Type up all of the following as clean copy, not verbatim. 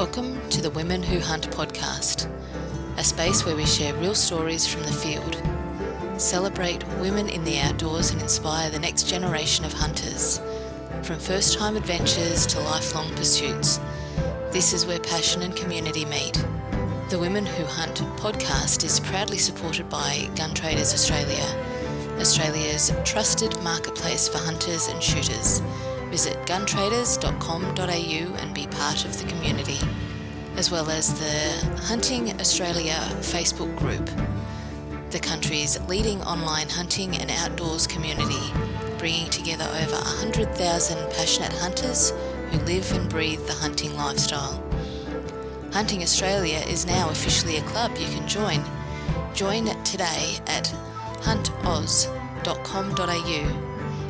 Welcome to the Women Who Hunt podcast, a space where we share real stories from the field, celebrate women in the outdoors and inspire the next generation of hunters. From first-time adventures to lifelong pursuits, this is where passion and community meet. The Women Who Hunt podcast is proudly supported by Gun Traders Australia, Australia's trusted marketplace for hunters and shooters. Visit guntraders.com.au and be part of the community, as well as the Hunting Australia Facebook group, the country's leading online hunting and outdoors community, bringing together over 100,000 passionate hunters who live and breathe the hunting lifestyle. Hunting Australia is now officially a club you can join. Join today at huntoz.com.au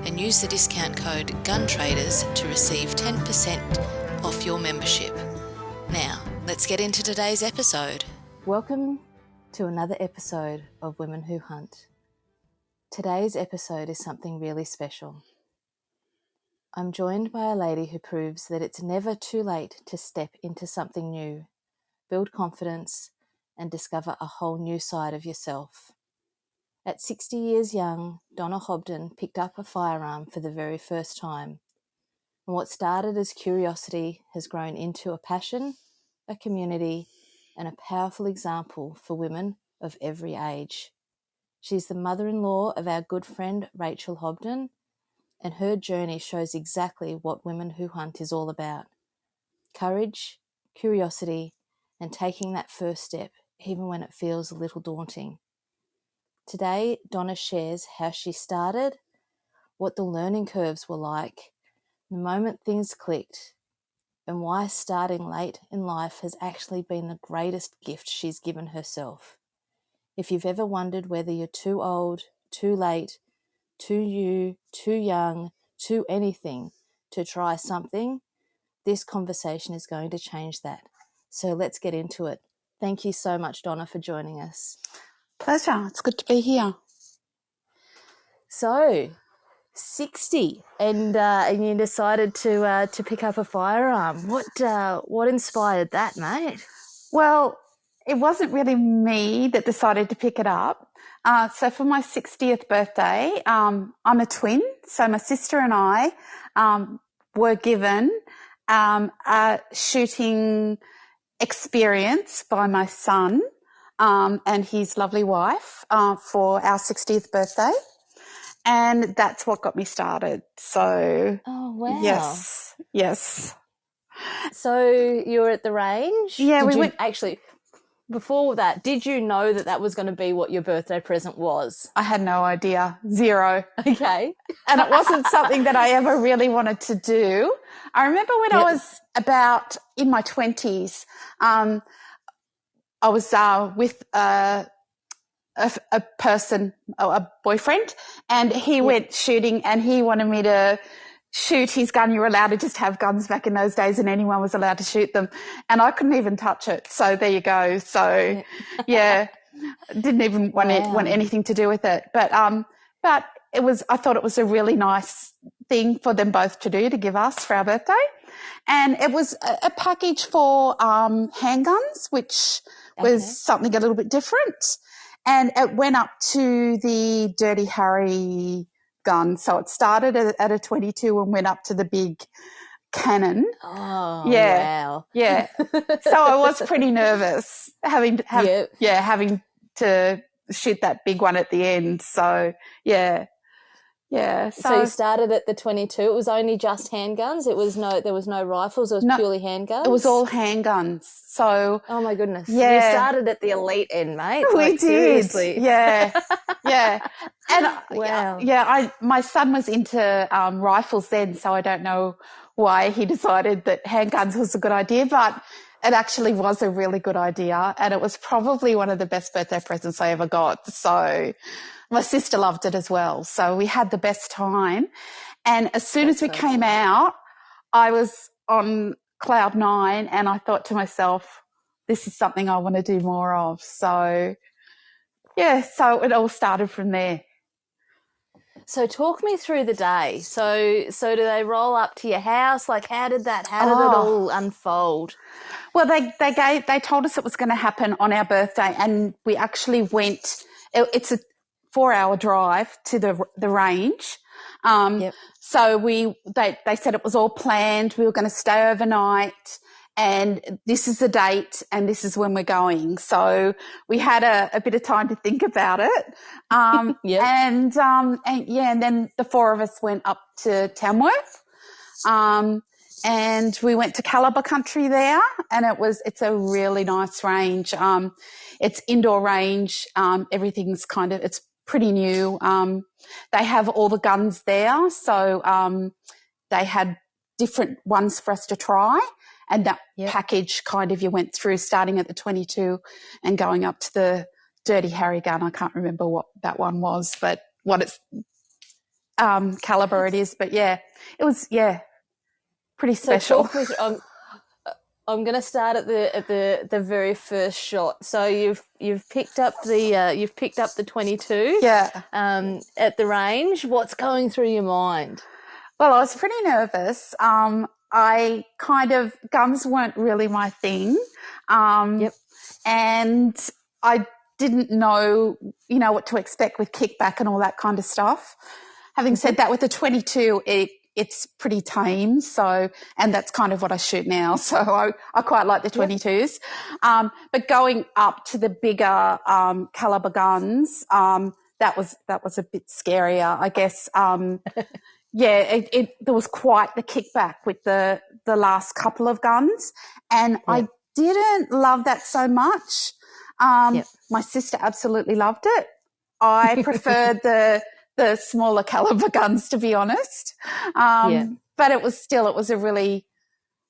and use the discount code GUNTRADERS to receive 10% off your membership. Now, let's get into today's episode. Welcome to another episode of Women Who Hunt. Today's episode is something really special. I'm joined by a lady who proves that it's never too late to step into something new, build confidence, and discover a whole new side of yourself. At 60 years young, Donna Hobden picked up a firearm for the very first time. And what started as curiosity has grown into a passion, a community, and a powerful example for women of every age. She's the mother-in-law of our good friend Rachel Hobden, and her journey shows exactly what Women Who Hunt is all about. Courage, curiosity, and taking that first step, even when it feels a little daunting. Today, Donna shares how she started, what the learning curves were like, the moment things clicked, and why starting late in life has actually been the greatest gift she's given herself. If you've ever wondered whether you're too old, too late, too new, too young, too anything to try something, this conversation is going to change that. So let's get into it. Thank you so much, Donna, for joining us. Pleasure. It's good to be here. So, 60, and you decided to pick up a firearm. What inspired that, mate? Well, it wasn't really me that decided to pick it up. So for my 60th birthday, I'm a twin. So my sister and I were given a shooting experience by my son and his lovely wife for our 60th birthday. And that's what got me started. So, Oh, wow. Yes. So you were at the range? Yeah, we went. Actually, before that, did you know that was going to be what your birthday present was? I had no idea. Zero. Okay. And it wasn't something that I ever really wanted to do. I remember when I was about in my 20s, I was with a person, a boyfriend, and he went shooting and he wanted me to shoot his gun. You were allowed to just have guns back in those days and anyone was allowed to shoot them. And I couldn't even touch it. So there you go. So yeah, didn't even want anything to do with it. But I thought it was a really nice thing for them both to do, to give us for our birthday. And it was a package for handguns, which was something a little bit different. And it went up to the Dirty Harry gun. So it started at a 22 and went up to the big cannon. Oh, wow. Yeah. So I was pretty nervous having to shoot that big one at the end. So, yeah. Yeah. So you started at the 22. It was only just handguns. There was no rifles. It was purely handguns. It was all handguns. So. Oh my goodness. Yeah. You stared at the elite end, mate. We did. Seriously. Yeah. Yeah. And wow. My son was into rifles then, so I don't know why he decided that handguns was a good idea, but it actually was a really good idea, and it was probably one of the best birthday presents I ever got. So my sister loved it as well. So we had the best time. And as soon as we came out, I was on cloud 9 and I thought to myself, this is something I want to do more of. So, yeah, so it all started from there. So talk me through the day. So do they roll up to your house? Like, how did it all unfold? Well, they told us it was going to happen on our birthday, and we actually went. It's a 4-hour drive to the range. So they said it was all planned. We were going to stay overnight, and this is the date, and this is when we're going. So we had a bit of time to think about it. And then the four of us went up to Tamworth. And we went to Calibre country there, and it's a really nice range. It's indoor range. Everything's it's pretty new. They have all the guns there. So, they had different ones for us to try, and that package you went through starting at the 22 and going up to the Dirty Harry gun. I can't remember what that one was, but what it's, caliber it is. But it was, pretty special. So talk me through, I'm going to start at the very first shot. So you've picked up the 22. At the range. What's going through your mind? Well, I was pretty nervous. Guns weren't really my thing. And I didn't know, what to expect with kickback and all that kind of stuff. Having said that, with the 22, it's pretty tame. So, and that's kind of what I shoot now. So I quite like the 22s. But going up to the bigger, caliber guns, that was a bit scarier, I guess. There was quite the kickback with the last couple of guns, and I didn't love that so much. My sister absolutely loved it. I preferred the smaller caliber guns, to be honest. But it was a really,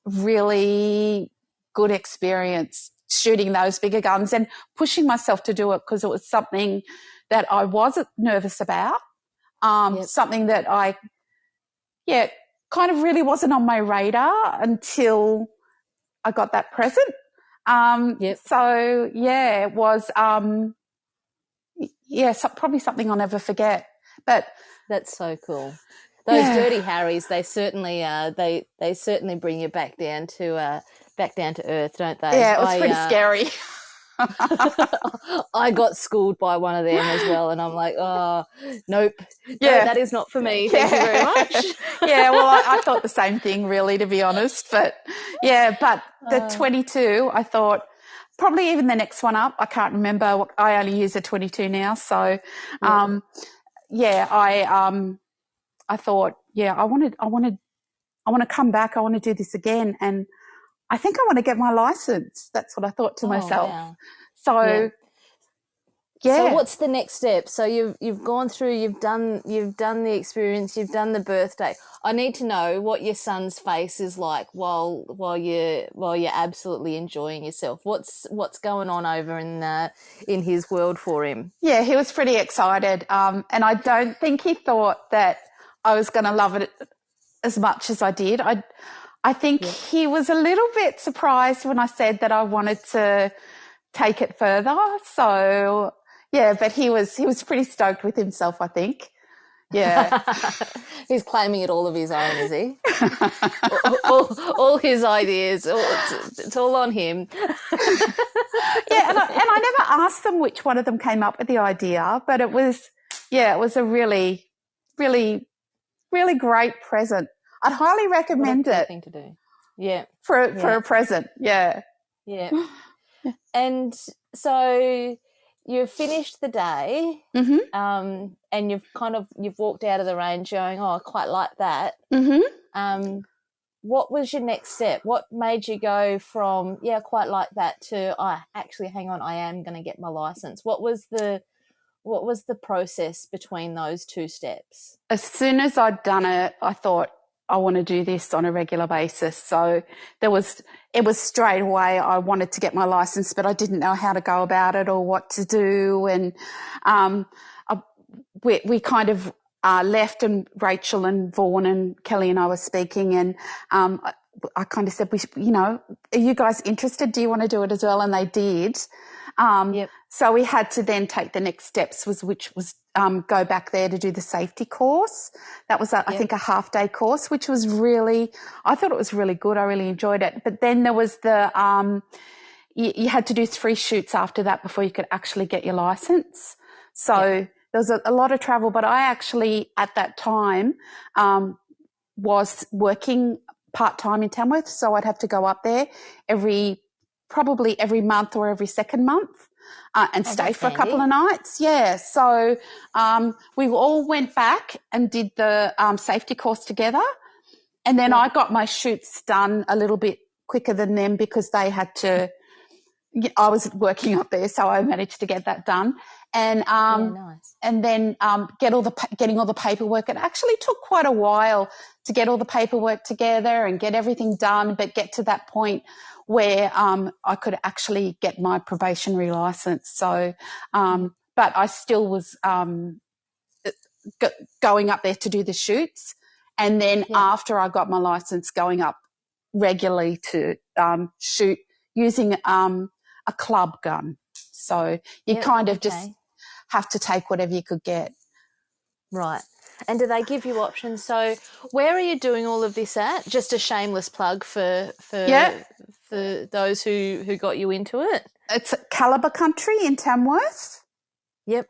really good experience shooting those bigger guns and pushing myself to do it, because it was something that I wasn't nervous about. Something that I kind of really wasn't on my radar until I got that present. So it was, probably something I'll never forget. But that's so cool. Those Dirty Harrys, they certainly they certainly bring you back down to earth, don't they? Yeah, it was pretty scary. I got schooled by one of them as well, and I'm like, oh, nope. No, that is not for me. Thank you very much. Well, I thought the same thing, really, to be honest. But the 22, I thought probably even the next one up, I can't remember. I only use a 22 now. So, I thought, I want to come back. I want to do this again. And I think I want to get my license. That's what I thought to myself. Wow. So, So what's the next step? So you've gone through, you've done the experience, you've done the birthday. I need to know what your son's face is like while you're absolutely enjoying yourself. What's going on over in his world for him? Yeah, he was pretty excited. And I don't think he thought that I was going to love it as much as I did. I think he was a little bit surprised when I said that I wanted to take it further. So, but he was pretty stoked with himself, I think. Yeah. He's claiming it all of his own, is he? all his ideas, it's all on him. And I never asked them which one of them came up with the idea, but it was a really, really, really great present. I'd highly recommend it. Thing to do. Yeah. For a present. Yeah. Yeah. And so you've finished the day, and you've walked out of the range going, oh, I quite like that. What was your next step? What made you go from, I quite like that to, actually, hang on, I am going to get my license? What was the process between those two steps? As soon as I'd done it, I thought, I want to do this on a regular basis. So it was straight away. I wanted to get my license, but I didn't know how to go about it or what to do. And we kind of left, and Rachel and Vaughan and Kelly and I were speaking, and I kind of said, are you guys interested? Do you want to do it as well? And they did. So we had to then take the next steps, which was go back there to do the safety course. That was, I think, a half-day course, which was I thought it was really good. I really enjoyed it. But then there was you had to do 3 shoots after that before you could actually get your license. So there was a lot of travel. But I actually, at that time, was working part-time in Tamworth. So I'd have to go up there probably every month or every second month. And stay for a couple of nights. Yeah. So we all went back and did the safety course together. And then I got my shoots done a little bit quicker than them because they had to – I was working up there, so I managed to get that done. And nice. And then getting all the paperwork. It actually took quite a while to get all the paperwork together and get everything done, but get to that point where I could actually get my probationary license. So, but I still was going up there to do the shoots, and then after I got my license, going up regularly to shoot using a club gun. So you kind of just have to take whatever you could get. Right. And do they give you options? So where are you doing all of this at? Just a shameless plug for those who got you into it. It's Calibre Country in Tamworth. Yep.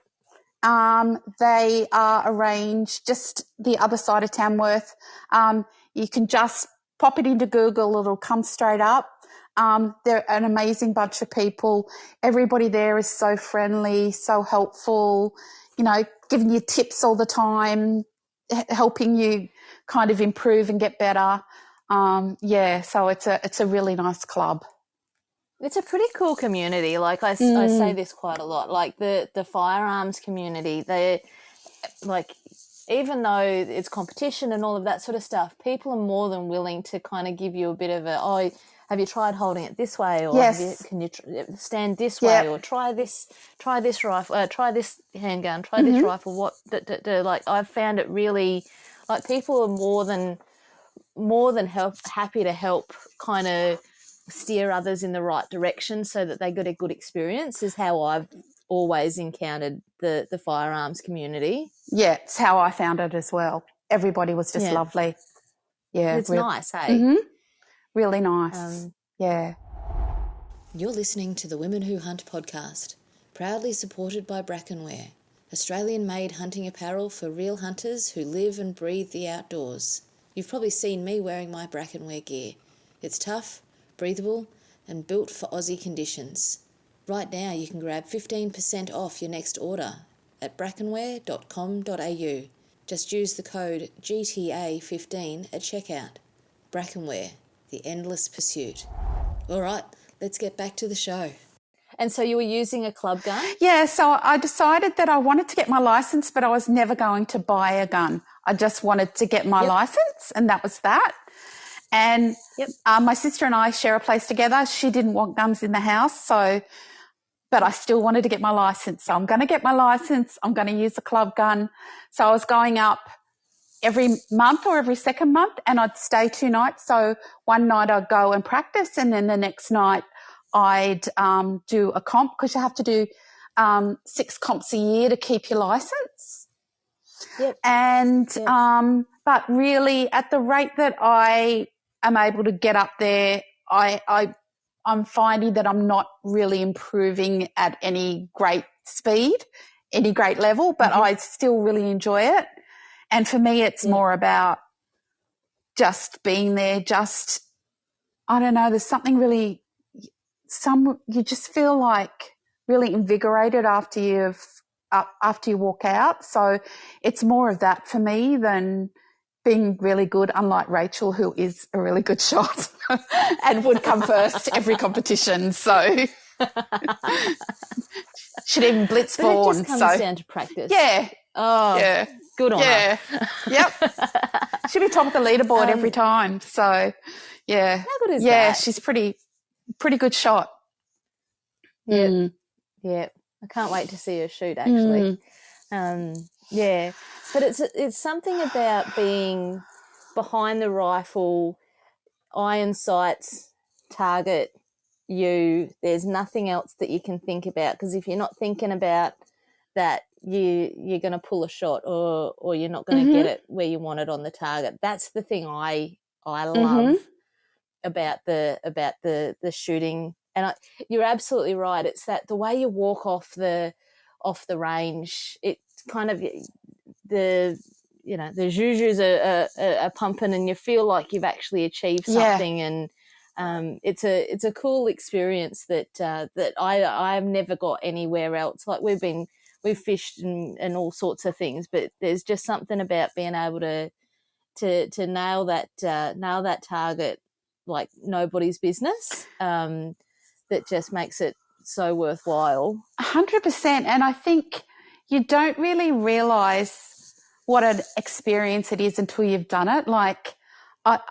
They are arranged just the other side of Tamworth. You can just pop it into Google. It'll come straight up. They're an amazing bunch of people. Everybody there is so friendly, so helpful, giving you tips all the time, helping you kind of improve and get better. So it's a really nice club. It's a pretty cool community. Like I say this quite a lot, like the firearms community, they're like, even though it's competition and all of that sort of stuff, people are more than willing to kind of give you a bit of have you tried holding it this way, or can you stand this way, or try this rifle, try this handgun, try this rifle. Like I've found it really, like people are more than happy to help kind of steer others in the right direction so that they get a good experience, is how I've always encountered the firearms community. Yeah, it's how I found it as well. Everybody was just lovely. Yeah. It's nice, hey? Mm-hmm. Really nice. Yeah. You're listening to the Women Who Hunt podcast, proudly supported by Brackenwear, Australian-made hunting apparel for real hunters who live and breathe the outdoors. You've probably seen me wearing my Brackenwear gear. It's tough, breathable, and built for Aussie conditions. Right now you can grab 15% off your next order at brackenwear.com.au. Just use the code GTA15 at checkout. Brackenwear, the endless pursuit. All right, let's get back to the show. And so you were using a club gun? Yeah, so I decided that I wanted to get my license, but I was never going to buy a gun. I just wanted to get my license, and that was that. And my sister and I share a place together. She didn't want guns in the house, but I still wanted to get my license. So I'm going to get my license. I'm going to use a club gun. So I was going up every month or every second month, and I'd stay 2 nights. So one night I'd go and practice, and then the next night I'd do a comp, because you have to do 6 comps a year to keep your license. Yep. And but really, at the rate that I am able to get up there, I'm finding that I'm not really improving at any great speed, any great level, but I still really enjoy it. And for me, it's more about just being there, I don't know, there's something really, you just feel like really invigorated after you walk out. So it's more of that for me than being really good, unlike Rachel, who is a really good shot and would come first every competition. So she'd even blitz born. It just comes down to practice. Yeah. Oh, yeah. Good on her. Yep. She'd be top of the leaderboard every time. So, yeah. How good is that? Yeah, she's pretty good shot. Yeah. Yeah. I can't wait to see her shoot, actually. Yeah. But it's something about being behind the rifle, iron sights, target, there's nothing else that you can think about, because if you're not thinking about that, you're going to pull a shot, or you're not going to get it where you want it on the target. That's the thing I love about the shooting. And you're absolutely right. It's that the way you walk off the range, it's kind of the zhuzhus are pumping, and you feel like you've actually achieved something. And it's a cool experience that I've never got anywhere else. Like we've fished and all sorts of things, but there's just something about being able to nail that target like nobody's business, that just makes it so worthwhile. 100%. And I think you don't really realise what an experience it is until you've done it. Like, and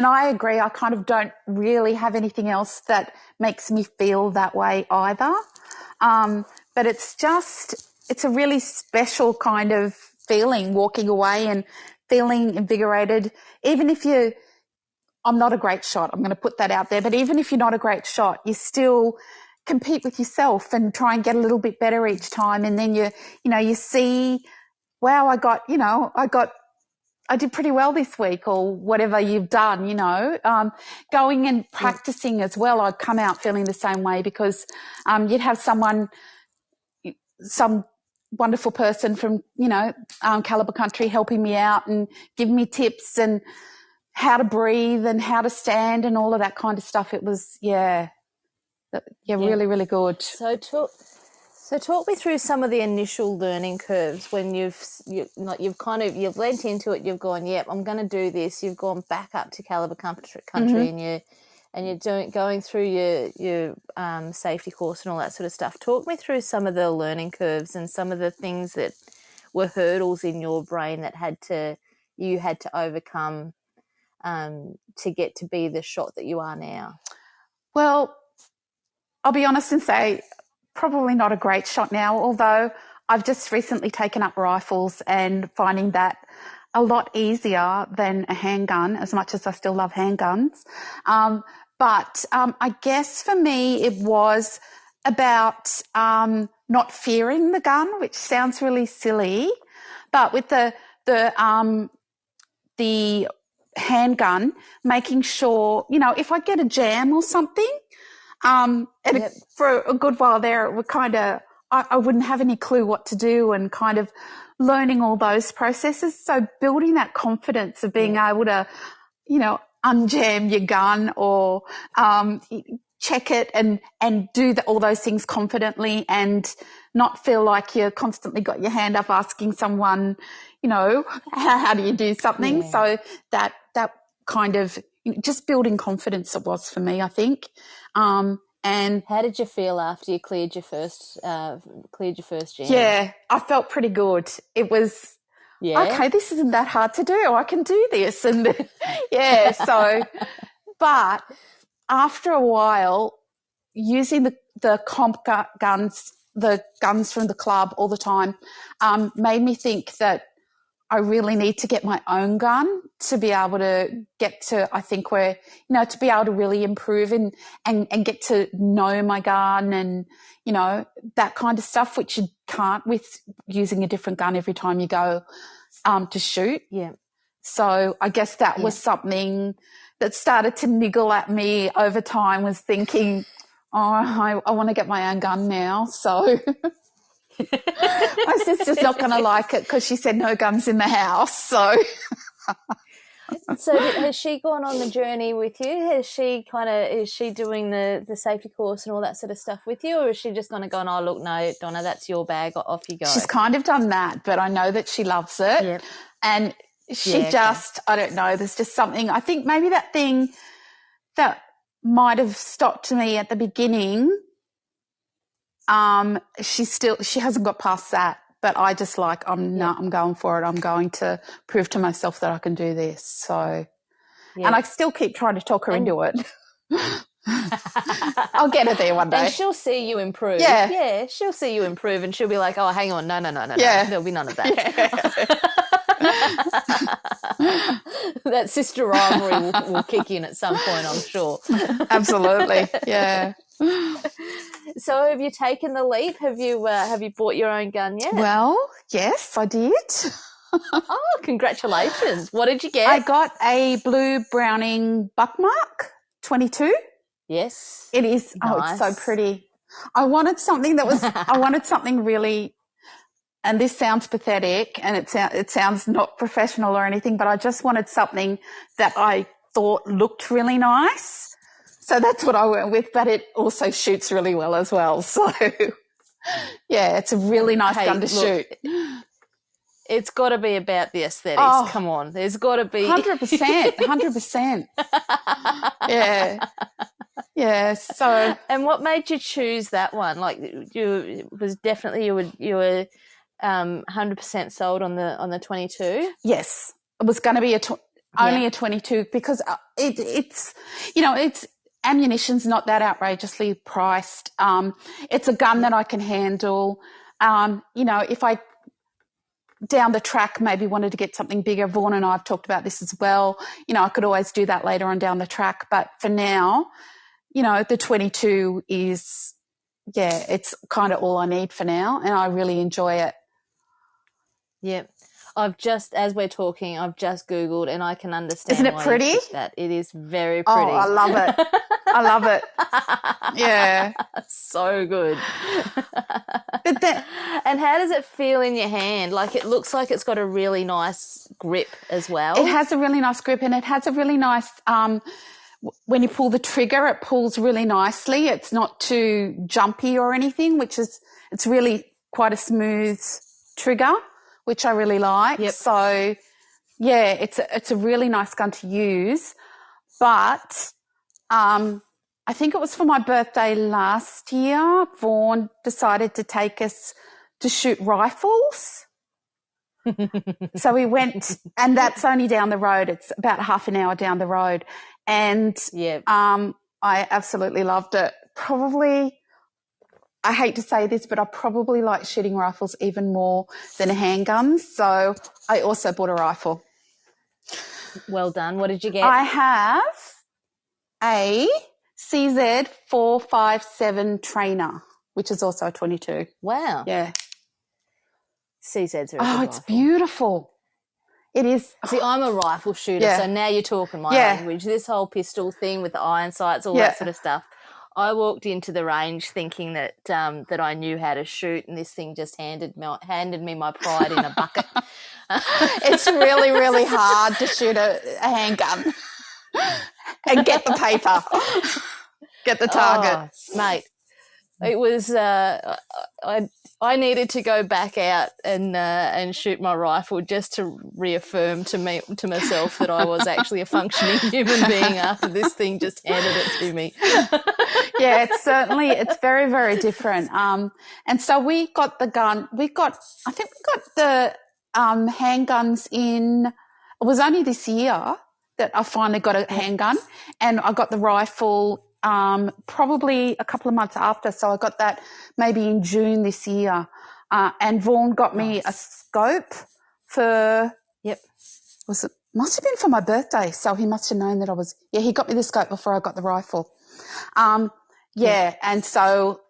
I agree, I kind of don't really have anything else that makes me feel that way either. But it's a really special kind of feeling, walking away and feeling invigorated. Even if I'm not a great shot, I'm going to put that out there, but even if you're not a great shot, you still compete with yourself and try and get a little bit better each time. And then you see, wow, I did pretty well this week, or whatever you've done, going and practicing as well. I'd come out feeling the same way, because you'd have some wonderful person from, Calibre Country helping me out and giving me tips and how to breathe and how to stand and all of that kind of stuff. It was, really, really good. So talk me through some of the initial learning curves when you've lent into it. You've gone, yep, I'm going to do this. You've gone back up to Calibre Country, and you're going through your safety course and all that sort of stuff. Talk me through some of the learning curves and some of the things that were hurdles in your brain that you had to overcome to get to be the shot that you are now. Well, I'll be honest and say probably not a great shot now, although I've just recently taken up rifles and finding that a lot easier than a handgun, as much as I still love handguns. But I guess for me it was about not fearing the gun, which sounds really silly, but with the handgun, making sure, if I get a jam or something, for a good while there, it would kind of, I wouldn't have any clue what to do, and kind of learning all those processes. So building that confidence of being able to, unjam your gun or check it and do all those things confidently, and not feel like you constantly got your hand up asking someone, how do you do something? Yeah. So that kind of just building confidence it was for me, I think. And how did you feel after you cleared your first jam? Yeah, I felt pretty good. It was, okay, this isn't that hard to do. I can do this. And so, but after a while, using the comp guns, the guns from the club all the time, made me think that I really need to get my own gun to be able to get to, I think to be able to really improve and get to know my gun and, that kind of stuff, which you can't with using a different gun every time you go to shoot. Yeah. So I guess that was something that started to niggle at me over time, was thinking, I want to get my own gun now. So my sister's not going to like it because she said no guns in the house. So has she gone on the journey with you? Is she doing the safety course and all that sort of stuff with you, or is she just going to go, oh, look, no, Donna, that's your bag, off you go? She's kind of done that, but I know that she loves it. Yep. And she I don't know, there's just something, I think maybe that thing that might have stopped me at the beginning, she hasn't got past that, but I just I'm going for it. I'm going to prove to myself that I can do this. So, and I still keep trying to talk her into it. I'll get her there one day. And she'll see you improve. Yeah, she'll see you improve, and she'll be like, oh, hang on, no, there'll be none of that. That sister rivalry will kick in at some point, I'm sure. Absolutely, yeah. So have you taken the leap? Have you bought your own gun yet? Well, yes, I did. Oh, congratulations. What did you get? I got a blue Browning Buckmark 22. Yes. It is. Nice. Oh, it's so pretty. I wanted something really, and this sounds pathetic and it sounds not professional or anything, but I just wanted something that I thought looked really nice. So that's what I went with, but it also shoots really well as well. So, yeah, it's a really nice gun to shoot. It's got to be about the aesthetics. Oh, come on. There's got to be. 100%. 100%. Yeah. Yeah. So. And what made you choose that one? Like, you were 100% sold on the 22? Yes. It was going to be only a 22 because it's, it's ammunition's not that outrageously priced. It's a gun that I can handle. If I down the track maybe wanted to get something bigger, Vaughan and I have talked about this as well. I could always do that later on down the track. But for now, the 22 is, it's kind of all I need for now, and I really enjoy it. Yep. As we're talking, I've just Googled and I can understand. Isn't it why pretty? You picked that. It is very pretty. Oh, I love it. I love it. Yeah. So good. And how does it feel in your hand? Like, it looks like it's got a really nice grip as well. It has a really nice grip, and it has a really nice, when you pull the trigger, it pulls really nicely. It's not too jumpy or anything, it's really quite a smooth trigger, which I really like. Yep. So, yeah, it's a really nice gun to use. But I think it was for my birthday last year, Vaughan decided to take us to shoot rifles. So we went, and that's only down the road. It's about half an hour down the road. And I absolutely loved it. Probably, I hate to say this, but I probably like shooting rifles even more than handguns. So I also bought a rifle. Well done. What did you get? I have a CZ457 Trainer, which is also a 22. Wow. Yeah. CZs are a good Oh, it's rifle. Beautiful. It is. See, I'm a rifle shooter, so now you're talking my language. This whole pistol thing with the iron sights, all that sort of stuff. I walked into the range thinking that that I knew how to shoot, and this thing just handed me my pride in a bucket. It's really, really hard to shoot a handgun and get the paper, get the target. Oh, mate, it was. I needed to go back out and shoot my rifle just to reaffirm to myself that I was actually a functioning human being after this thing just handed it to me. Yeah, it's very, very different. And so we got the gun. I think we got the handguns in. It was only this year that I finally got a handgun, and I got the rifle probably a couple of months after. So I got that maybe in June this year. And Vaughan got me a scope for, must have been for my birthday. So he must have known that he got me the scope before I got the rifle. And so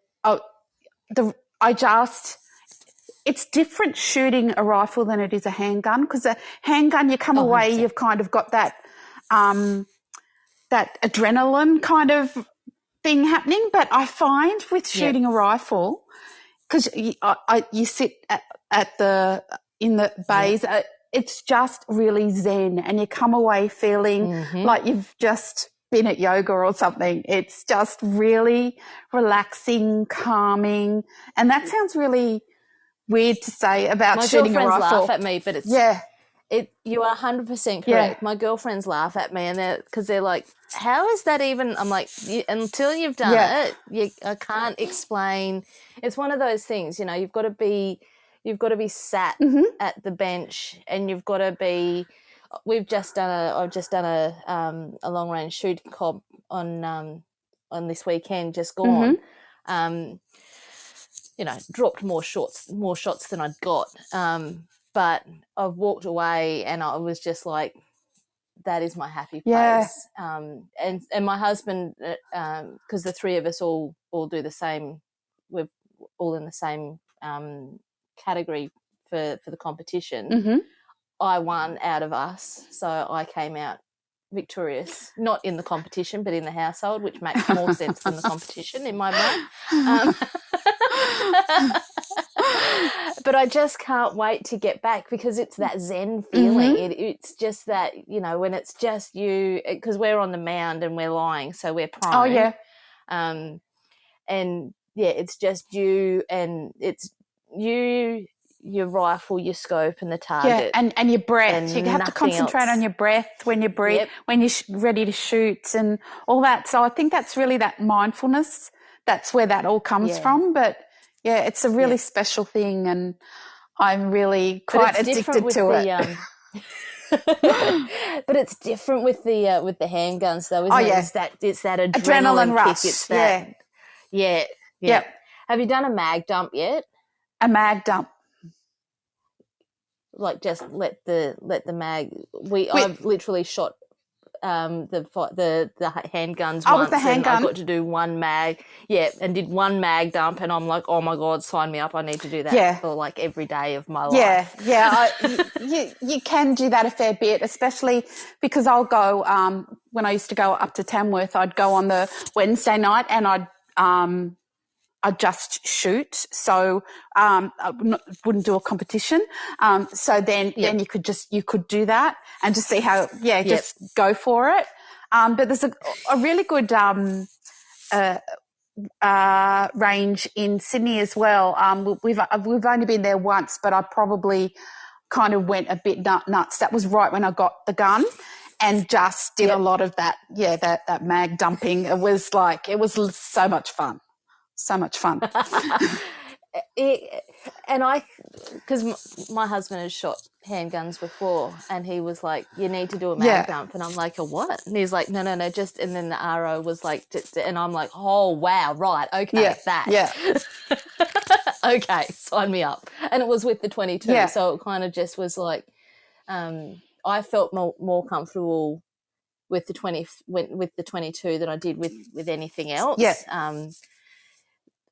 it's different shooting a rifle than it is a handgun, because a handgun, you come away, 100%. You've kind of got that adrenaline kind of thing happening. But I find with shooting a rifle, because you sit in the bays, it's just really zen, and you come away feeling like you've just been at yoga or something. It's just really relaxing, calming, and that sounds really weird to say about shooting a rifle. My girlfriends laugh at me, but it's you are 100% correct. Yeah. My girlfriends laugh at me, and because they're like, "How is that even?" I'm like, until you've done it, I can't explain. It's one of those things, you've got to be sat at the bench, and you've got to be. I've just done a long range shooting comp on this weekend, just gone. Dropped more shots than I'd got. but I've walked away and I was just like, that is my happy place. And my husband, because the three of us all do the same, we're all in the same category for the competition. Mm-hmm. I won out of us, so I came out victorious, not in the competition but in the household, which makes more sense than the competition in my mind. But I just can't wait to get back, because it's that zen feeling. Mm-hmm. It's just that, when it's just you, because we're on the mound and we're lying, so we're prone. Oh, yeah. And yeah, it's just you, and it's you, your rifle, your scope, and the target. Yeah, and your breath. And you have to concentrate else. On your breath when you breathe, Yep. when you're ready to shoot and all that. So I think that's really that mindfulness. That's where that all comes from. But yeah, it's a really special thing, and I'm really quite addicted to it. But it's different with the handguns, though, isn't it? It's that adrenaline rush. kick. It's that. Yeah. Yep. Have you done a mag dump yet? A mag dump. Like, just let the mag. I've literally shot the handguns once, with the handgun. and I got to do one mag, and did one mag dump, and I'm like, oh my God, sign me up! I need to do that for like every day of my life. You can do that a fair bit, especially because I'll go when I used to go up to Tamworth, I'd go on the Wednesday night and I'd just shoot. So I wouldn't do a competition. So then you could do that and just see how, just go for it. But there's a really good range in Sydney as well. We've only been there once, but I probably kind of went a bit nuts. That was right when I got the gun, and just did a lot of that. Yeah, that mag dumping. It was so much fun. So much fun. Because my husband has shot handguns before, and he was like, you need to do a mag dump, and I'm like, a what? And he's like, no, just, and then the RO was like, and I'm like, oh wow, right, okay, okay, sign me up. And it was with the 22, so it kind of just was like, I felt more comfortable with the 22 than I did with anything else.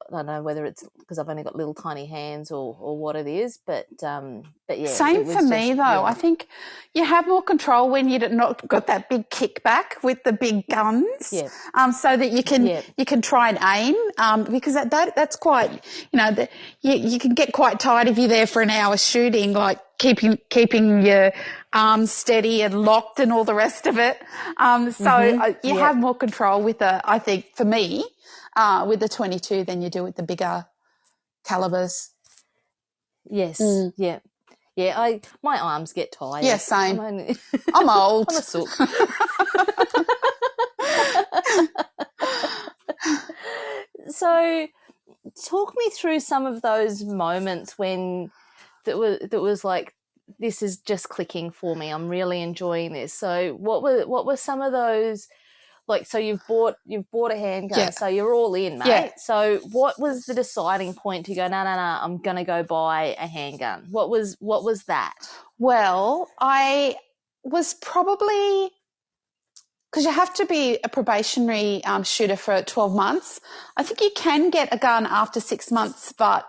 I don't know whether it's because I've only got little tiny hands or what it is, but yeah. Same for me though. Yeah. I think you have more control when you've not got that big kickback with the big guns. Yeah. So that you can try and aim. Because that's quite, you can get quite tired if you're there for an hour shooting, like keeping your arms steady and locked and all the rest of it. You have more control with I think for me, with the 22 than you do with the bigger calibers. Yes. Yeah. Yeah. My arms get tired. Yeah, same. I'm old. I'm a sook. So, talk me through some of those moments when that was like, this is just clicking for me. I'm really enjoying this. So, what were some of those? Like, so you've bought a handgun, so you're all in, mate. Yeah. So what was the deciding point to go, no, I'm going to go buy a handgun? What was that? Well, I was probably, because you have to be a probationary shooter for 12 months. I think you can get a gun after 6 months, but,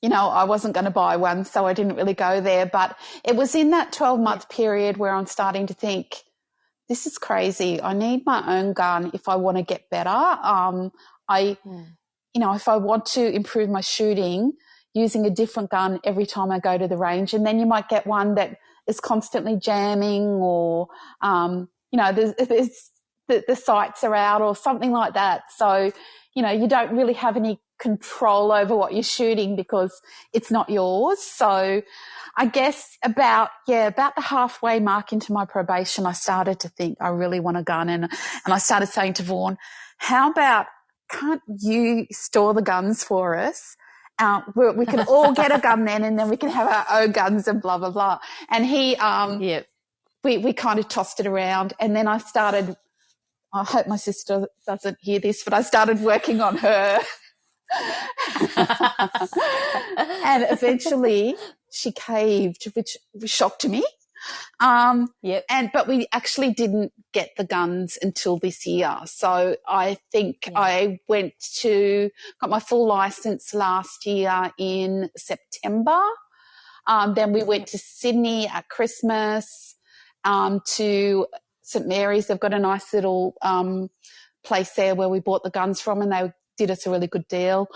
I wasn't going to buy one, so I didn't really go there. But it was in that 12-month period where I'm starting to think, this is crazy. I need my own gun if I want to get better. If I want to improve my shooting, using a different gun every time I go to the range, and then you might get one that is constantly jamming, or there's the sights are out or something like that. So you don't really have any control over what you're shooting because it's not yours. So I guess about the halfway mark into my probation, I started to think I really want a gun, and I started saying to Vaughan, how about, can't you store the guns for us? We can all get a gun then, and then we can have our own guns and blah, blah, blah. And he, we kind of tossed it around, and then I started, I hope my sister doesn't hear this, but I started working on her. And eventually she caved, which shocked me. But we actually didn't get the guns until this year. So I think I got my full license last year in September. Then we went to Sydney at Christmas, to St Mary's. They've got a nice little place there where we bought the guns from, and they did us a really good deal.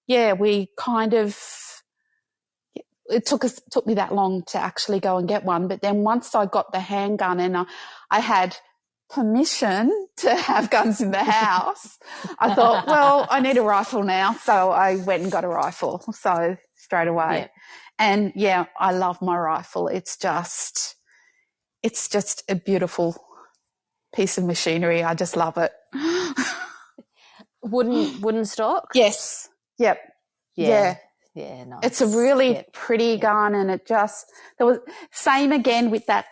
We kind of, it took me that long to actually go and get one. But then once I got the handgun and I had permission to have guns in the house, I thought, well, I need a rifle now. So I went and got a rifle. So straight away. And I love my rifle. It's just a beautiful piece of machinery. I just love it. Wooden stock? Yes. Yep. Yeah, nice. It's a really pretty gun, and there was same again with that,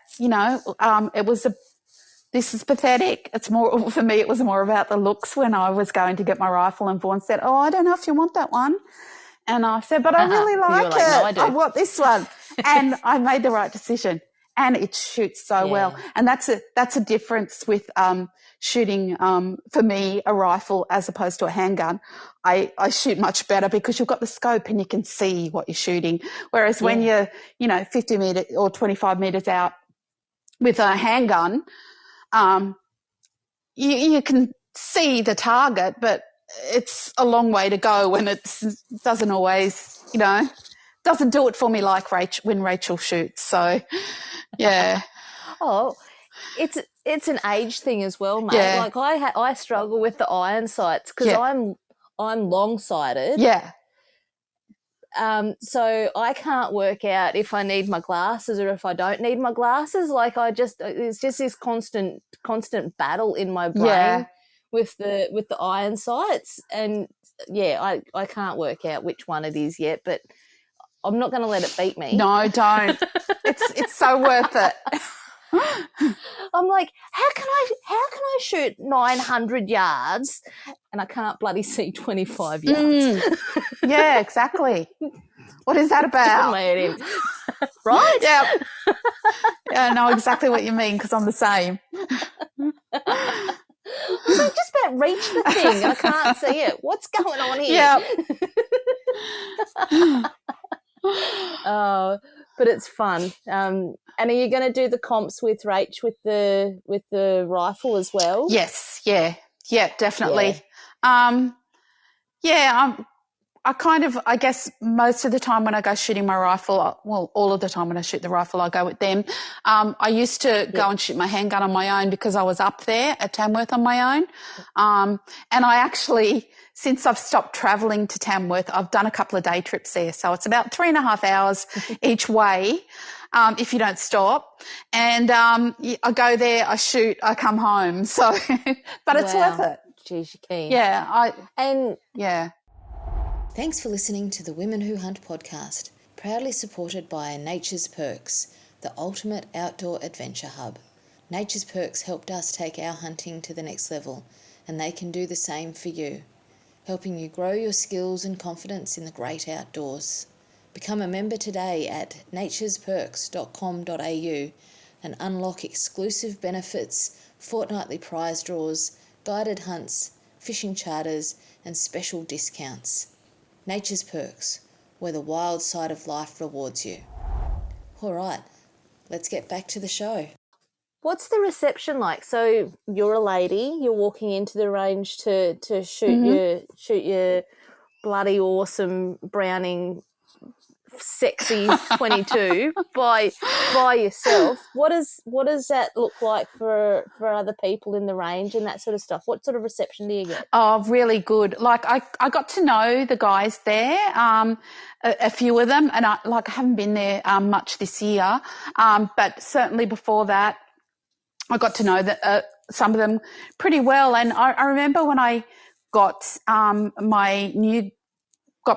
this is pathetic. It's more, for me, it was more about the looks when I was going to get my rifle, and Vaughan said, I don't know if you want that one. And I said, but I really like it. No, I do. I want this one. And I made the right decision, and it shoots so well. And that's a difference with shooting, for me, a rifle as opposed to a handgun. I shoot much better because you've got the scope and you can see what you're shooting. Whereas when you're, 50 metres or 25 metres out with a handgun, you can see the target, but it's a long way to go, and it doesn't always, doesn't do it for me like when Rachel shoots. So, yeah. Oh, it's an age thing as well, mate. Yeah. Like I struggle with the iron sights because I'm long-sighted. Yeah. So I can't work out if I need my glasses or if I don't need my glasses. Like it's just this constant battle in my brain with the iron sights, and I can't work out which one it is yet, but I'm not going to let it beat me. No, don't. It's so worth it. I'm like, how can I shoot 900 yards and I can't bloody see 25 yards? Yeah, exactly. What is that about? Right? Yeah. I know exactly what you mean because I'm the same. I just about reach the thing. I can't see it. What's going on here? Yeah. But it's fun. And are you going to do the comps with Rach with the rifle as well? Yes. Yeah, definitely. I guess most of the time when I go shooting my rifle, well, all of the time when I shoot the rifle, I go with them. I used to go and shoot my handgun on my own because I was up there at Tamworth on my own. And I actually, since I've stopped travelling to Tamworth, I've done a couple of day trips there. So it's about 3.5 hours each way, if you don't stop. And I go there, I shoot, I come home. So, but it's worth it. Geez, you're keen. Yeah. Thanks for listening to the Women Who Hunt podcast, proudly supported by Nature's Perks, the ultimate outdoor adventure hub. Nature's Perks helped us take our hunting to the next level, and they can do the same for you, helping you grow your skills and confidence in the great outdoors. Become a member today at naturesperks.com.au and unlock exclusive benefits, fortnightly prize draws, guided hunts, fishing charters, and special discounts. Nature's Perks, where the wild side of life rewards you. All right, let's get back to the show. What's the reception like? So you're a lady, you're walking into the range to shoot your bloody awesome Browning sexy 22 by yourself. What does that look like for other people in the range and that sort of stuff? What sort of reception do you get? Oh, really good. Like I got to know the guys there, a few of them, and I haven't been there much this year, but certainly before that I got to know some of them pretty well. And I remember when I got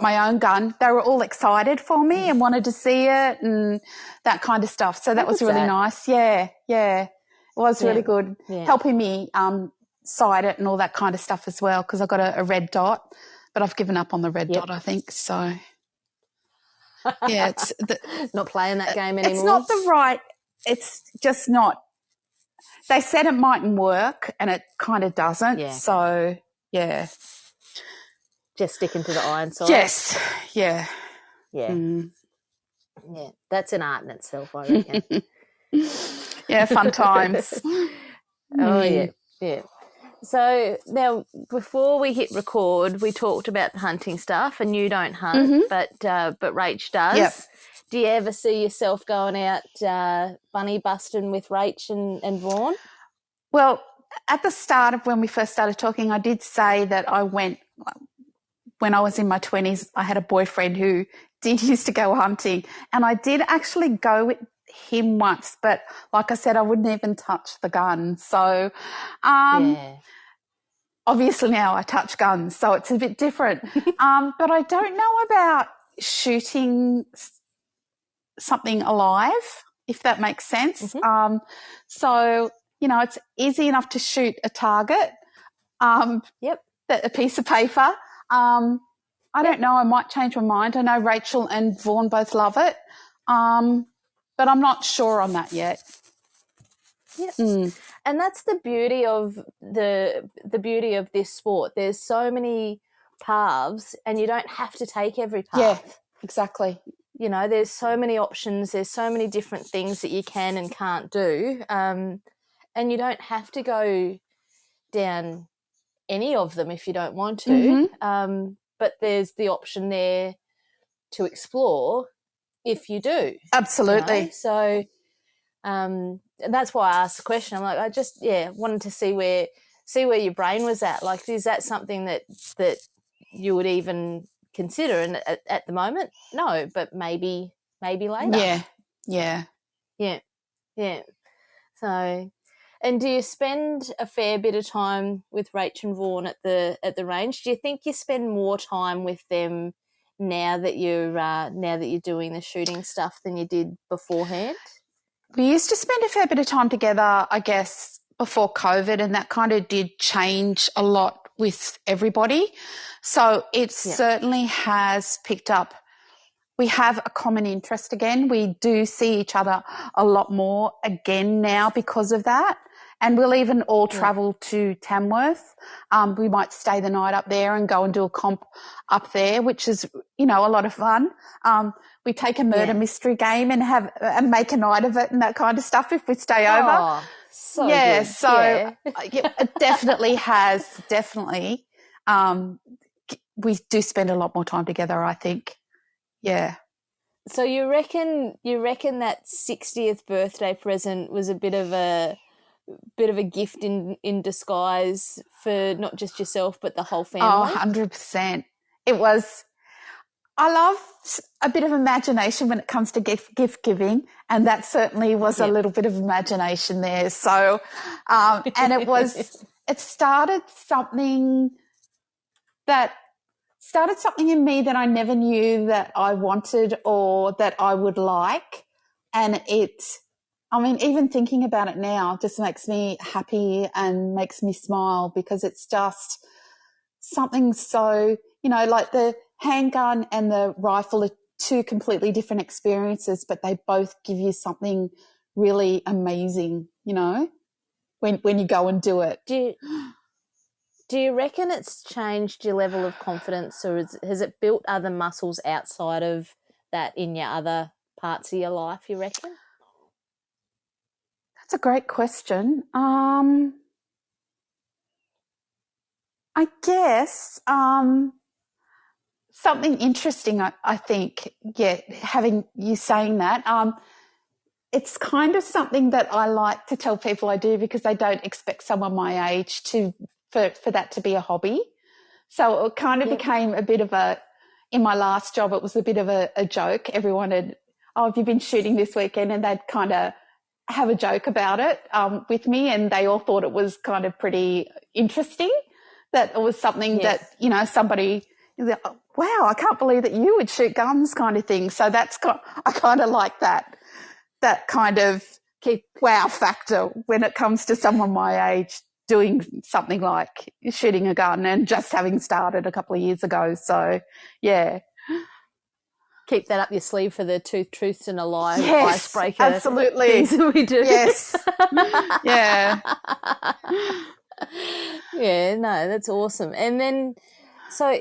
my own gun, they were all excited for me and wanted to see it and that kind of stuff. So that was really nice. Yeah. It was really good. Yeah. Helping me sight it and all that kind of stuff as well, because I got a red dot. but I've given up on the red Yep. dot, I think. So, yeah, it's not playing that game anymore. It's not the right. It's just not. They said it mightn't work, and it kind of doesn't. Yeah. So, yeah. Just sticking to the iron sights. Yes. Yeah. Yeah. Mm. Yeah. That's an art in itself, I reckon. Yeah, fun times. Oh, yeah. Yeah. So now, before we hit record, we talked about the hunting stuff, and you don't hunt, but Rach does. Yep. Do you ever see yourself going out bunny busting with Rach and Vaughan? Well, at the start of when we first started talking, I did say that I went, when I was in my 20s, I had a boyfriend who did used to go hunting, and I did actually go with him once, but like I said, I wouldn't even touch the gun. So, obviously now I touch guns, so it's a bit different. But I don't know about shooting something alive, if that makes sense. So, you know, it's easy enough to shoot a target, a piece of paper. I don't know. I might change my mind. I know Rachel and Vaughan both love it, but I'm not sure on that yet. Yep. And that's the beauty of the beauty of this sport. There's so many paths, and you don't have to take every path. Yeah, exactly. You know, there's so many options. There's so many different things that you can and can't do, and you don't have to go down any of them if you don't want to. But there's the option there to explore if you do. Absolutely. You know? So. And that's why I asked the question. I'm like, I just wanted to see where your brain was at. Like, is that something that you would even consider? And at the moment, no, but maybe later. Yeah. So, and do you spend a fair bit of time with Rach and Vaughan at the range? Do you think you spend more time with them now that you're doing the shooting stuff than you did beforehand? We used to spend a fair bit of time together, I guess, before COVID, and that kind of did change a lot with everybody. So it certainly has picked up. We have a common interest again. We do see each other a lot more again now because of that. And we'll even all travel to Tamworth. We might stay the night up there and go and do a comp up there, which is, you know, a lot of fun. We take a murder mystery game and make a night of it and that kind of stuff if we stay over. So good. So it definitely has. Definitely, we do spend a lot more time together, I think. Yeah. So you reckon that 60th birthday present was a bit of a gift in disguise for not just yourself but the whole family? Oh, 100%. It was. I love a bit of imagination when it comes to gift giving, and that certainly was a little bit of imagination there. So, and it started something in me that I never knew that I wanted or that I would like. And even thinking about it now just makes me happy and makes me smile, because it's just something so, you know, like the handgun and the rifle are two completely different experiences, but they both give you something really amazing, you know, when you go and do it. Do you reckon it's changed your level of confidence, or has it built other muscles outside of that in your other parts of your life, you reckon? That's a great question. I guess something interesting, I think, having you saying that, it's kind of something that I like to tell people I do, because they don't expect someone my age for that to be a hobby. So it kind of became a bit of in my last job, it was a bit of a joke. Everyone had, have you been shooting this weekend? And they'd kind of have a joke about it with me, and they all thought it was kind of pretty interesting, that it was something that, you know, somebody, wow, I can't believe that you would shoot guns kind of thing. So I kind of like that kind of wow factor when it comes to someone my age doing something like shooting a gun and just having started a couple of years ago. So, yeah. Keep that up your sleeve for the two truths and a lie icebreaker absolutely. things that we do. Yes. Yeah. Yeah, no, that's awesome. And then, so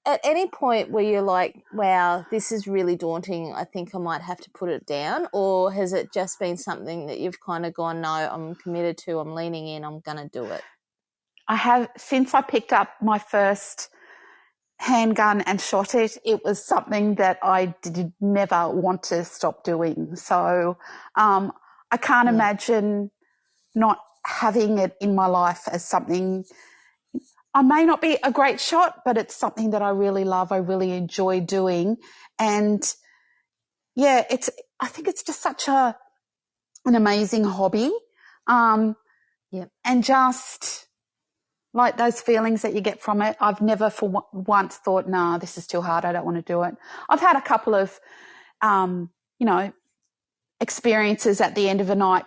at any point where you're like, wow, this is really daunting, I think I might have to put it down, or has it just been something that you've kind of gone, no, I'm committed to, I'm leaning in, I'm going to do it? I have, since I picked up my first handgun and shot it, it was something that I did never want to stop doing. So I can't imagine not having it in my life as something. I may not be a great shot, but it's something that I really love, I really enjoy doing. And yeah, I think it's just such an amazing hobby. And just like those feelings that you get from it, I've never for once thought, nah, this is too hard, I don't want to do it. I've had a couple of, experiences at the end of a night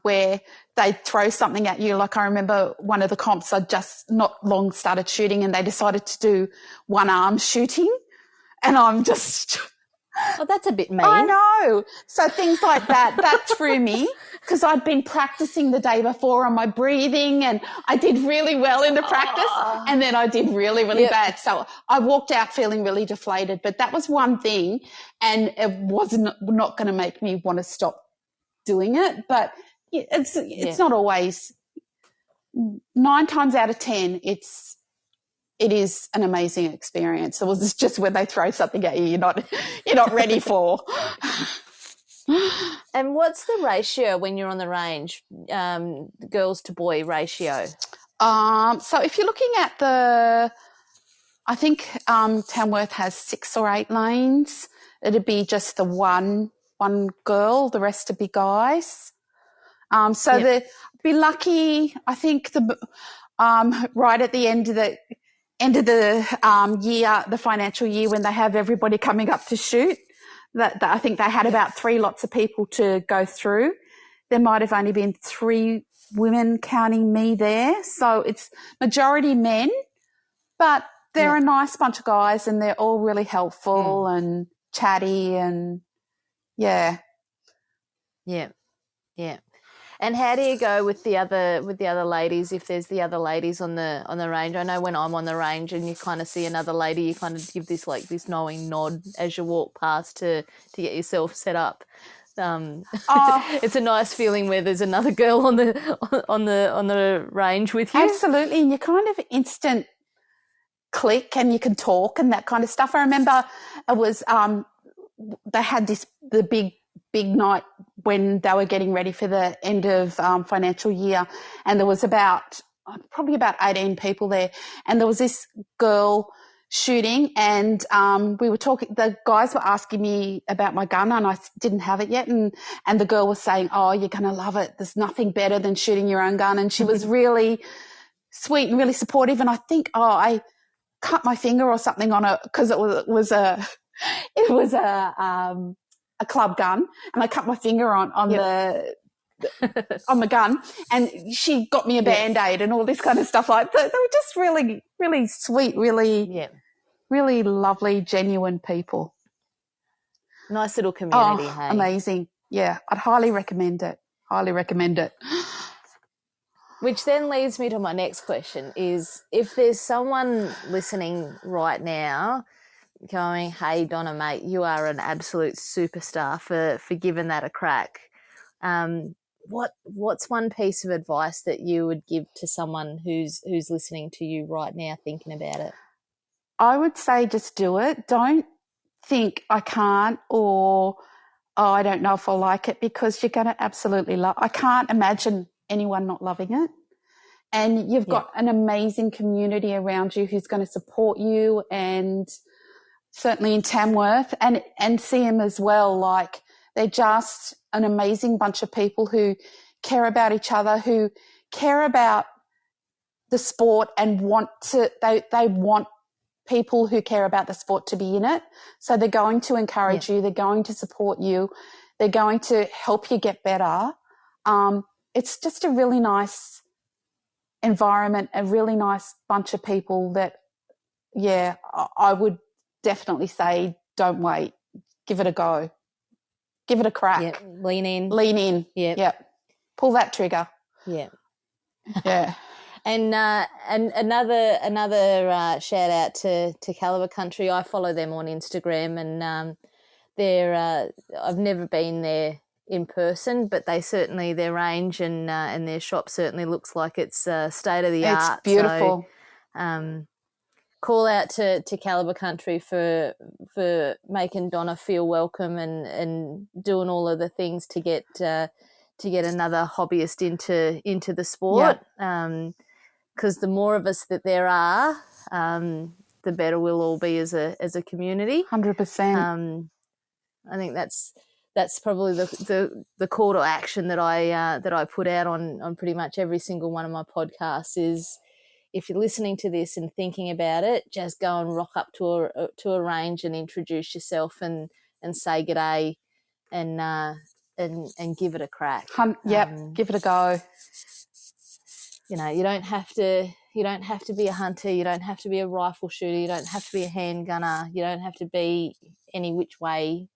where they throw something at you. Like I remember one of the comps, I'd just not long started shooting and they decided to do one arm shooting, and I'm just... Oh, that's a bit mean. I know. So things like that threw me, because I'd been practicing the day before on my breathing and I did really well in the practice, and then I did really, really bad. So I walked out feeling really deflated, but that was one thing, and it wasn't not going to make me want to stop doing it. But it's not always, 9 times out of 10, it is an amazing experience. It was just when they throw something at you, you're not ready for. And what's the ratio when you're on the range, girls to boy ratio? So if you're looking at I think Tamworth has 6 or 8 lanes. It'd be just the one girl, the rest would be guys. They'd be lucky, I think, right at the end of the year, the financial year, when they have everybody coming up to shoot, that I think they had about 3 lots of people to go through. There might have only been 3 women, counting me there. So it's majority men, but they're a nice bunch of guys and they're all really helpful and chatty and yeah. And how do you go with the other ladies, if there's the other ladies on the range? I know when I'm on the range and you kind of see another lady, you kind of give this knowing nod as you walk past to get yourself set up. It's a nice feeling where there's another girl on the range with you. Absolutely, and you kind of instant click and you can talk and that kind of stuff. I remember it was they had the big night when they were getting ready for the end of financial year, and there was probably about 18 people there, and there was this girl shooting, and we were talking, the guys were asking me about my gun and I didn't have it yet, and the girl was saying, oh, you're going to love it, there's nothing better than shooting your own gun, and she was really sweet and really supportive, and I think I cut my finger or something on it because it was a club gun, and I cut my finger on the gun, and she got me a Band-Aid and all this kind of stuff like that. They were just really, really sweet, really, really lovely, genuine people. Nice little community. Hey? Amazing. Yeah, I'd highly recommend it. Which then leads me to my next question is, if there's someone listening right now going, hey, Donna, mate, you are an absolute superstar for giving that a crack. What's one piece of advice that you would give to someone who's listening to you right now thinking about it? I would say just do it. Don't think I can't or I don't know if I'll like it, because you're going to absolutely love it. I can't imagine anyone not loving it. And you've got an amazing community around you who's going to support you, and certainly in Tamworth and CM as well. Like, they're just an amazing bunch of people who care about each other, who care about the sport and they want people who care about the sport to be in it. So they're going to encourage you, they're going to support you, they're going to help you get better. it's just a really nice environment, a really nice bunch of people that, yeah, I would definitely say don't wait. Give it a go. Give it a crack. Yep. Lean in. Lean in. Yep. Pull that trigger. Yep. Yeah. And another shout out to Calibre Country. I follow them on Instagram, and I've never been there in person, but their range and their shop certainly looks like it's state of the art. It's beautiful. So, call out to Calibre Country for making Donna feel welcome and doing all of the things to get another hobbyist into the sport. Because the more of us that there are, the better we'll all be as a community. 100%. I think that's probably the call to action that I put out on pretty much every single one of my podcasts is, if you're listening to this and thinking about it, just go and rock up to a range and introduce yourself and say g'day and give it a crack. Give it a go. You know, you don't have to be a hunter, you don't have to be a rifle shooter, you don't have to be a handgunner, you don't have to be any which way.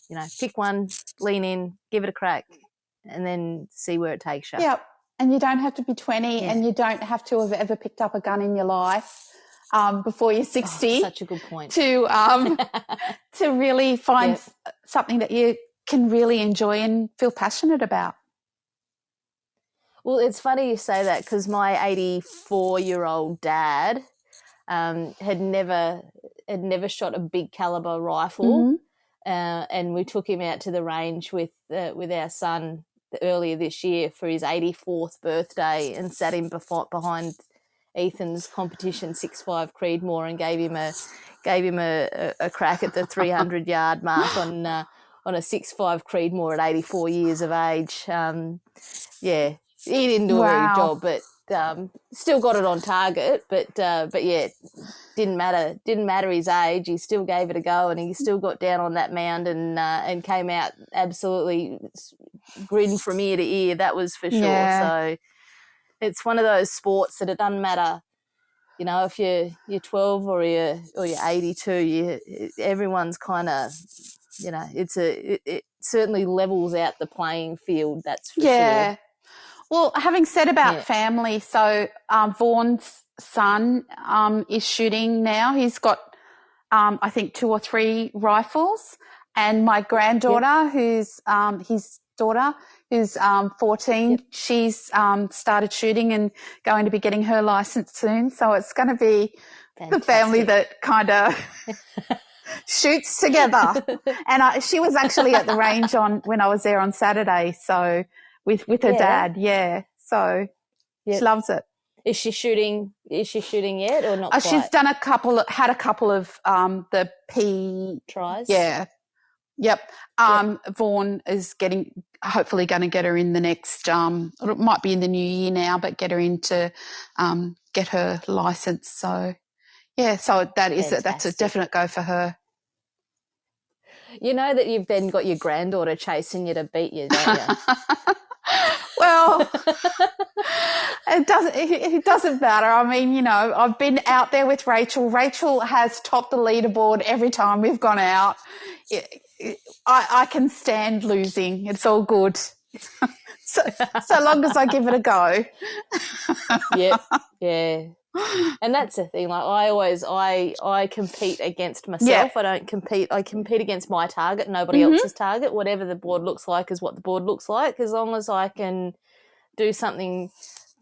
You know, pick one, lean in, give it a crack, and then see where it takes you. Yep. And you don't have to be 20 and you don't have to have ever picked up a gun in your life before you're 60. Such a good point. To really find something that you can really enjoy and feel passionate about. Well, it's funny you say that, because my 84-year-old dad had never shot a big caliber rifle, and we took him out to the range with our son earlier this year for his 84th birthday and sat him behind Ethan's competition 6.5 Creedmoor and gave him a crack at the 300-yard mark on a 6.5 Creedmoor at 84 years of age. He didn't do a very good job, but still got it on target. But yeah, didn't matter his age. He still gave it a go, and he still got down on that mound and came out absolutely grinned from ear to ear. That was for sure. Yeah. So it's one of those sports that it doesn't matter, you know, if you're 12 or you're 82. Everyone's kind of, you know, it certainly levels out the playing field. That's for sure. Well, having said about family, so Vaughn's son is shooting now. He's got, I think, 2 or 3 rifles. And my granddaughter, who's his daughter, who's 14, she's started shooting and going to be getting her license soon. So it's going to be the family that kind of shoots together. And she was actually at the range when I was there on Saturday, so with her dad, So she loves it. Is she shooting yet or not quite? She's done had a couple of the P tries. Yeah. Yep. Vaughan is hopefully going to get her in the next, it might be in the new year now, but get her in to get her license. So, so that's a definite go for her. You know that you've then got your granddaughter chasing you to beat you, don't you? Well, it doesn't matter. I mean, you know, I've been out there with Rachel. Rachel has topped the leaderboard every time we've gone out. I can stand losing. It's all good. so long as I give it a go. Yeah. And that's the thing. Like I compete against myself. I compete against my target, nobody else's target. Whatever the board looks like is what the board looks like. As long as I can do something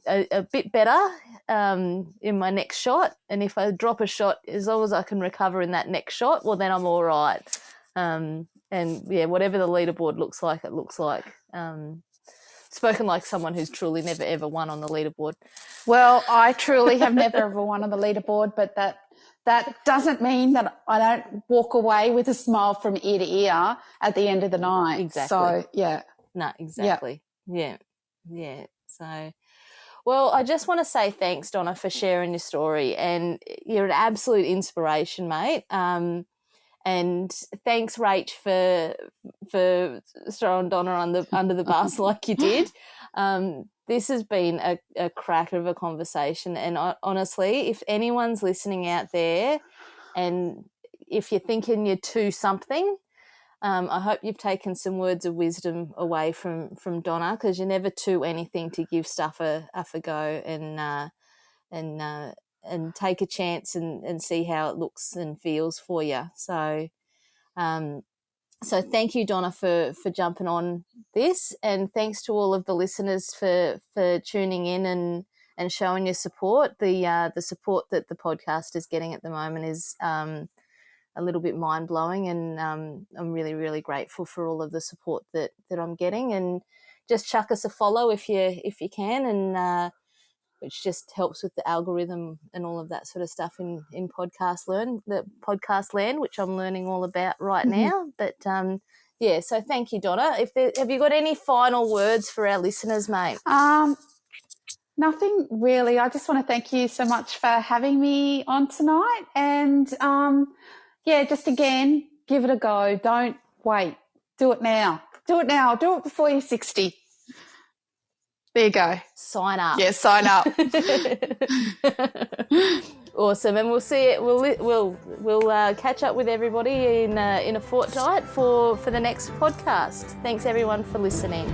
a bit better in my next shot, and if I drop a shot, as long as I can recover in that next shot, well, then I'm all right. And whatever the leaderboard looks like, it looks like. Spoken like someone who's truly never ever won on the leaderboard. Well, I truly have never ever won on the leaderboard, but that doesn't mean that I don't walk away with a smile from ear to ear at the end of the night. Exactly. So, yeah. No, exactly. Yeah. So, well, I just want to say thanks, Donna, for sharing your story, and you're an absolute inspiration, mate. And thanks, Rach, for throwing Donna under the bus like you did. This has been a crack of a conversation, and honestly, if anyone's listening out there, and if you're thinking you're too something, I hope you've taken some words of wisdom away from Donna, because you're never too anything to give stuff a go and take a chance and see how it looks and feels for you. So thank you, Donna, for jumping on this, and thanks to all of the listeners for tuning in and showing your support. The support that the podcast is getting at the moment is a little bit mind-blowing, and I'm really, really grateful for all of the support that I'm getting. And just chuck us a follow if you can, and which just helps with the algorithm and all of that sort of stuff in podcast land, which I'm learning all about right now. But so thank you, Donna. Have you got any final words for our listeners, mate? Nothing really. I just want to thank you so much for having me on tonight, and just again, give it a go. Don't wait. Do it now. Do it now. Do it before you're 60. There you go. Sign up. Yeah, sign up. Awesome, and we'll see it. We'll catch up with everybody in a fortnight for the next podcast. Thanks everyone for listening.